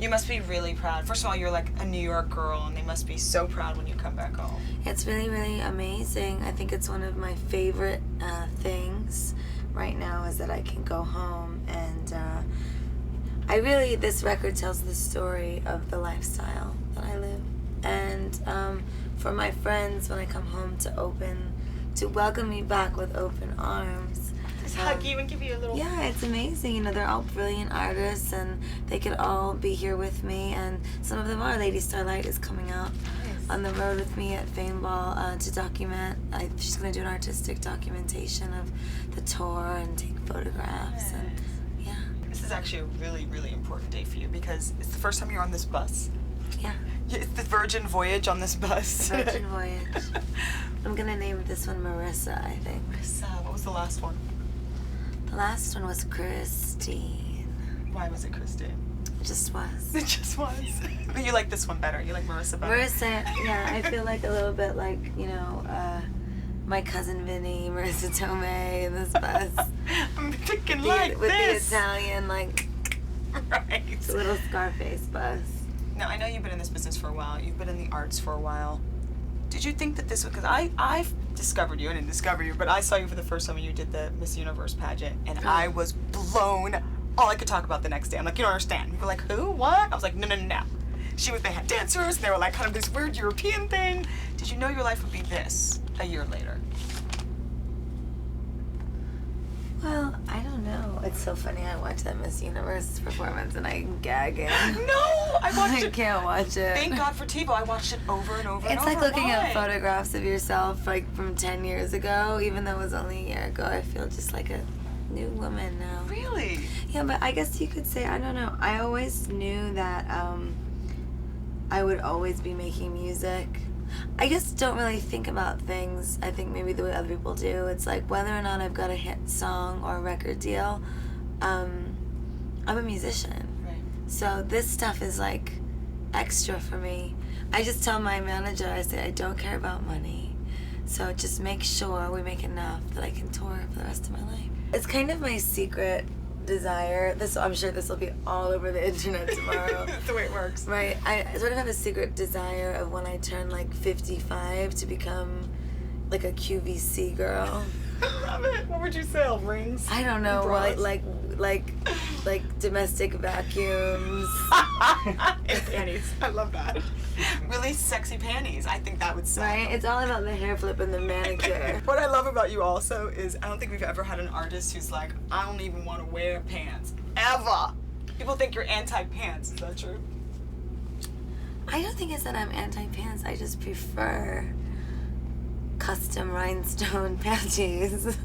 You must be really proud. First of all, you're like a New York girl, and they must be so proud when you come back home. It's really, really amazing. I think it's one of my favorite things right now is that I can go home and this record tells the story of the lifestyle that I live. And for my friends, when I come home to welcome me back with open arms. Just hug you and give you a little... Yeah, it's amazing. You know, they're all brilliant artists, and they could all be here with me. And some of them are. Lady Starlight is coming out on the road with me at Fame Ball to document. She's going to do an artistic documentation of the tour and take photographs. And yeah. This is actually a really, really important day for you because it's the first time you're on this bus. Yeah. It's the Virgin Voyage on this bus. The Virgin Voyage. I'm going to name this one Marissa, I think. Marissa. What was the last one? The last one was Christine. Why was it Christine? It just was. It just was. But you like this one better. You like Marissa better. Marissa, yeah, I feel like a little bit like, you know, my cousin Vinny, Marissa Tomei in this bus. I'm thinking like with this. The Italian, like, right. It's a little Scarface bus. Now, I know you've been in this business for a while. You've been in the arts for a while. Did you think that this was, because I've discovered you, I didn't discover you, but I saw you for the first time when you did the Miss Universe pageant, and I was blown. All I could talk about the next day. I'm like, you don't understand. People were like, who, what? I was like, no. They had dancers, and they were like kind of this weird European thing. Did you know your life would be this a year later? Well, I don't know. It's so funny. I watched that Miss Universe performance and I'm gagging. No! I watched it. I can't watch it. Thank God for TiVo. I watched it over and over and over. It's like looking Why? at photographs of yourself like from 10 years ago, even though it was only a year ago. I feel just like a new woman now. Really? Yeah, but I guess you could say, I don't know. I always knew that I would always be making music. I just don't really think about things, I think maybe the way other people do. It's like whether or not I've got a hit song or a record deal, I'm a musician. Right. So this stuff is like extra for me. I just tell my manager, I say, I don't care about money. So just make sure we make enough that I can tour for the rest of my life. It's kind of my secret desire. I'm sure this will be all over the internet tomorrow. That's the way it works. Right. I sort of have a secret desire of when I turn like 55 to become like a QVC girl. I love it. What would you sell? Rings? I don't know. Bras? Like domestic vacuums. And panties. I love that. Really sexy panties. I think that would sell. Right? It's all about the hair flip and the manicure. What I love about you also is I don't think we've ever had an artist who's like, I don't even want to wear pants. Ever. People think you're anti-pants. Is that true? I don't think it's that I'm anti-pants. I just prefer custom rhinestone panties.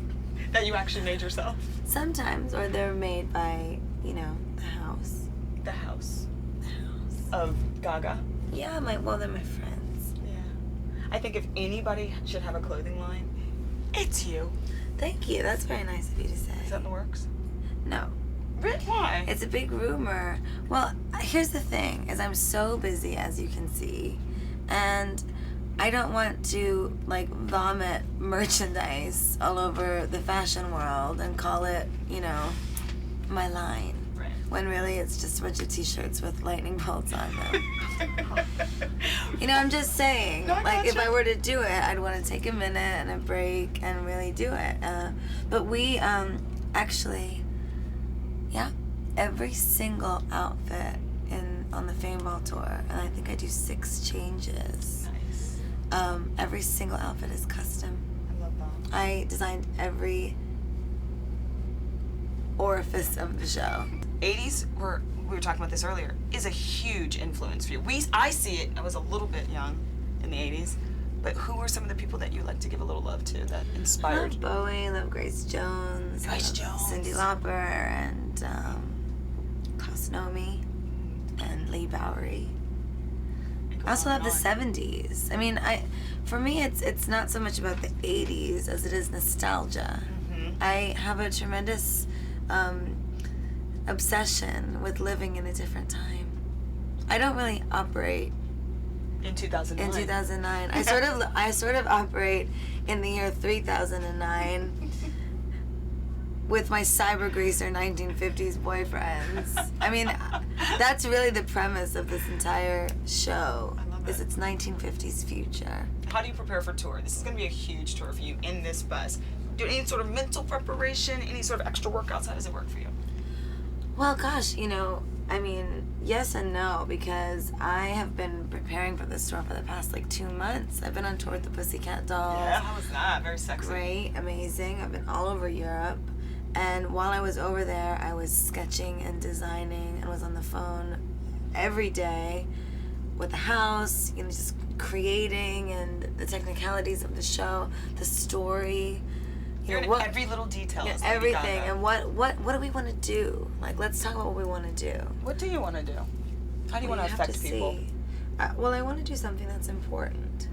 That you actually made yourself? Sometimes, or they're made by, you know, the house. The house. The house. Of Gaga? Yeah, they're my friends. Yeah. I think if anybody should have a clothing line, it's you. Thank you. That's very nice of you to say. Is that in the works? No. Why? It's a big rumor. Well, here's the thing, is I'm so busy, as you can see, and I don't want to, like, vomit merchandise all over the fashion world and call it, you know, my line. Right. When really it's just a bunch of t-shirts with lightning bolts on them. You know, I'm just saying, No, I like, if gotcha. I were to do it, I'd want to take a minute and a break and really do it. But we, actually, yeah, every single outfit on the Fame Ball tour, and I think I do 6 changes. Nice. Every single outfit is custom. I love that. I designed every orifice of the show. 80s we were talking about this earlier, is a huge influence for you. I see it, I was a little bit young in the 80s, but who were some of the people that you like to give a little love to that I inspired love Bowie, I love Grace Jones. Grace I love Jones. Cyndi Lauper and Cosnomi and Lee Bowery. I also love the 70s. I mean, for me, it's not so much about the 80s as it is nostalgia. Mm-hmm. I have a tremendous obsession with living in a different time. I don't really operate In 2009. in 2009. I sort of operate in the year 3009. with my cyber greaser 1950s boyfriends. I mean, that's really the premise of this entire show. I love is it. it's 1950s future. How do you prepare for tour? This is going to be a huge tour for you in this bus. Do any sort of mental preparation, any sort of extra workouts? How does it work for you? Well, gosh, I mean, yes and no, because I have been preparing for this tour for the past like 2 months. I've been on tour with the Pussycat Dolls. Yeah, how was that? Very sexy. Great, amazing. I've been all over Europe. And while I was over there, I was sketching and designing and was on the phone every day with the house, just creating and the technicalities of the show, the story. You're in every little detail. Yeah, everything. And what do we want to do? Like, let's talk about what we want to do. What do you want to do? How do you want to affect people? Well, I want to do something that's important.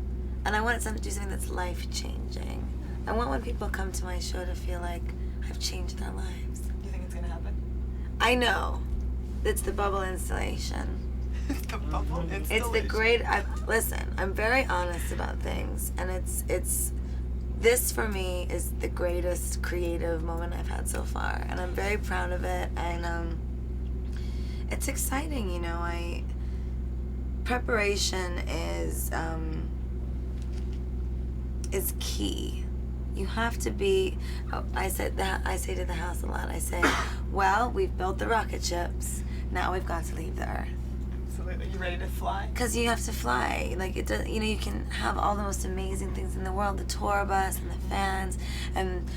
And I want to do something that's life-changing. I want when people come to my show to feel like I've changed their lives. Do you think it's going to happen? I know. It's the bubble installation. The bubble installation. It's the great... listen, I'm very honest about things. And it's... This, for me, is the greatest creative moment I've had so far. And I'm very proud of it. And it's exciting, preparation is key. You have to be... I say to the house a lot, I say, well, we've built the rocket ships. Now we've got to leave the Earth. Absolutely. You ready to fly? Because you have to fly. Like, it does, you can have all the most amazing things in the world, the tour bus and the fans, and,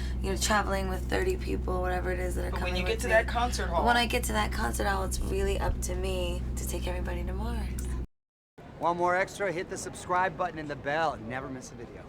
traveling with 30 people, whatever it is that are But coming when you get with to me. that concert hall... When I get to that concert hall, it's really up to me to take everybody to Mars. Want more extra? Hit the subscribe button and the bell and never miss a video.